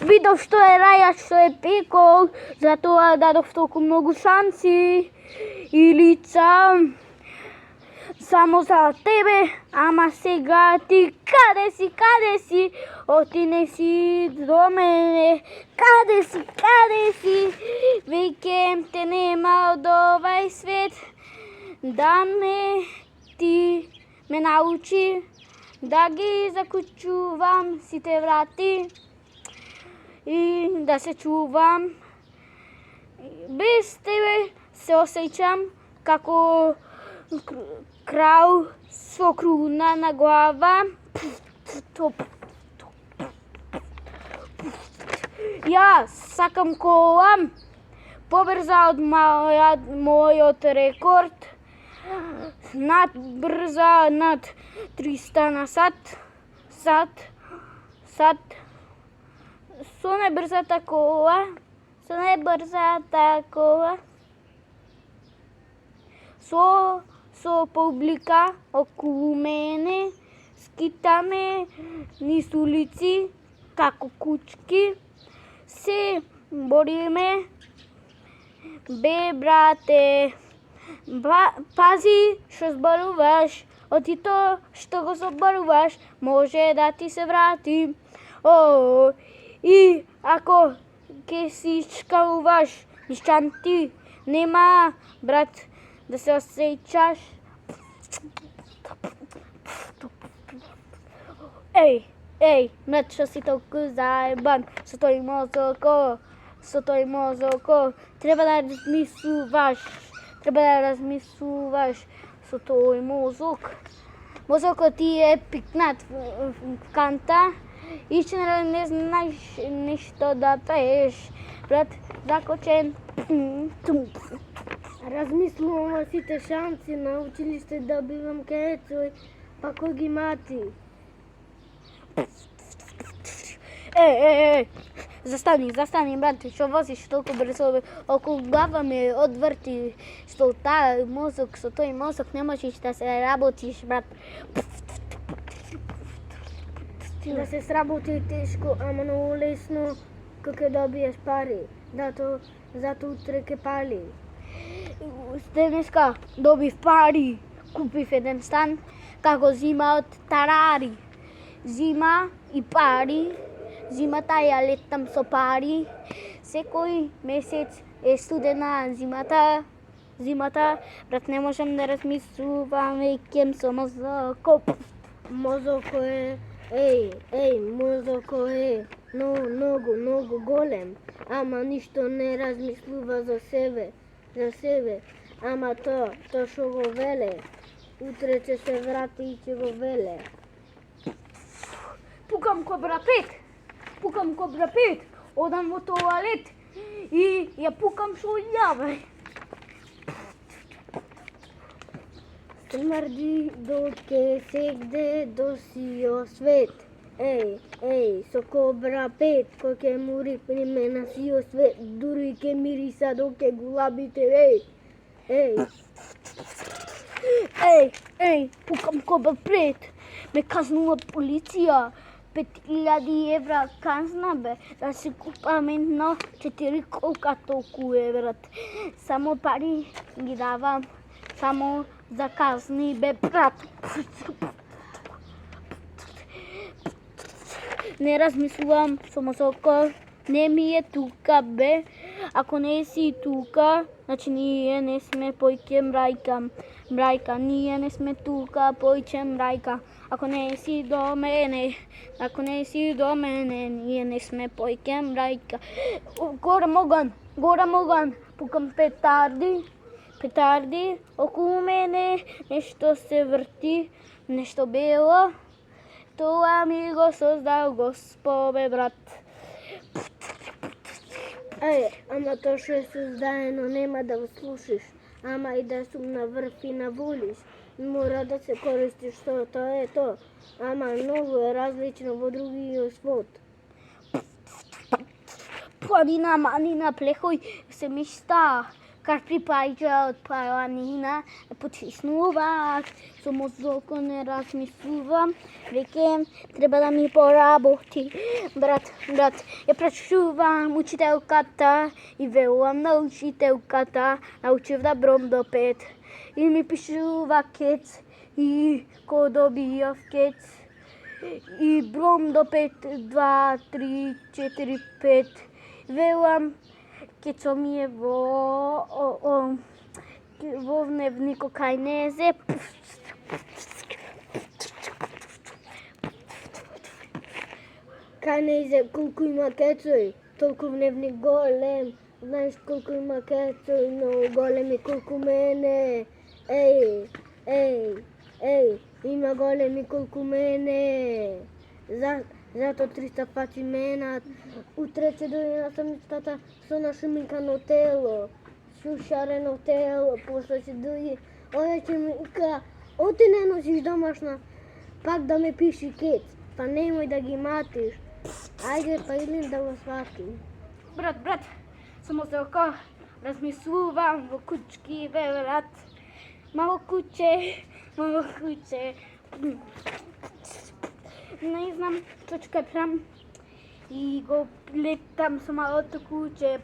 Видов што е рајат, што е пекол, затоа дадов толку многу шанси и лица само за тебе, ама сега ти каде си, оти не си до мене, каде си, веќе те нема од овај свет, да ти ме научи, да ги закучувам сите врати и да се чувам. Без тебе се осеќам како крал со круна на глава. Јас сакам кола побрза од мојот рекорд, брза над 300 на сат, со најбрзата кола, со публика околу мене, скитаме низ улици како кучки, се бориме. Бе, брате, пази што зборуваш, оти тоа што го зборуваш може да ти се врати. И ако ке си чкалуваш низ чанти, нема, брат, да се осеќаш. Еј, брат, што си толку заебан со тој мозоко, треба да размислуваш со тој мозок. Мозокот ти е пикнат в канта и че не знаеш ништо да пееш, брат, закочен. Размислувам сите шанси на училиште да бивам кеецој, па кој ги мати? Застани, брате, што возиш толку брзо, околу глава ме одврти, што со тој мозок не можеш да се работиш, брат. Да се сработи тешко, ама многу лесно, кога добиеш пари, зато утре ке пали. Денеска добив пари, купив еден стан, како зима од тарари. Зима и пари, зимата ја летам со пари, секој месец е студена зимата, брат, не можам да размислувам, веќе со мозоко. Мозоко е, мозоко е многу голем, ама ништо не размислува за себе, ама тоа што го веле, утре ќе се врати и ќе го веле. Пукам кобра 5, одам во тоалет и ја пукам со љаве. Смрди доке сегде до сио свет. Со кобра 5, кој ке му рипниме на сио свет, дури ке мириса доке гулабите, Пукам кобра 5, ме казнува полиција. 5.000 евра казна, бе, да си купам едно 4 колка толку еврат. Само пари ги давам, само за казни, бе, брат. Не размислувам со мозоко, не ми е тука, бе. Ако не си тука, значи ние не сме појќе мрајка, ние не сме тука, појќе мрајка. Ако не си до мене, ние не сме појќе мрајка. Гора Моган, пукам петарди, околу мене нешто се врти, нешто бело. Тоа ми го создал Господ, брат. Ама тоа што е создадено нема да го слушаш, ама и да сум на врв и на волиш. Мора да се користиш што тоа е тоа, ама многу е различно во другиот свот. Планина, манина, плехој се мишта, Кар припаѓа од планина, потиснуваат, со мозоко не размислувам, веќе треба да ми поработи. Брат, ја прашувам учителката и велам на учителката, научив да бром до 5. И ми пишува кец, и ко добијав кец. И бром до 5, 2, 3, 4, 5. Велам, кецо ми е во вневнико кај незе. Кај незе колку има кецој, толку вневник голем. Знаеш колку има кецој, многу големи колку мене. Еј, има големи колку мене. Зато 300 пати менат. Утре ќе дојде на самицата со нашумикано тело, шушарено тело, после ќе дојде, оја ќе ми ика, оти не носиш домашна, пак да ме пиши кец, па немој да ги матиш. Ајде, па идем да го сватим. Брат, со мозоко размислувам во кучки велат. Мало куче. Не знам што ќе правам. И го летам со малото куче.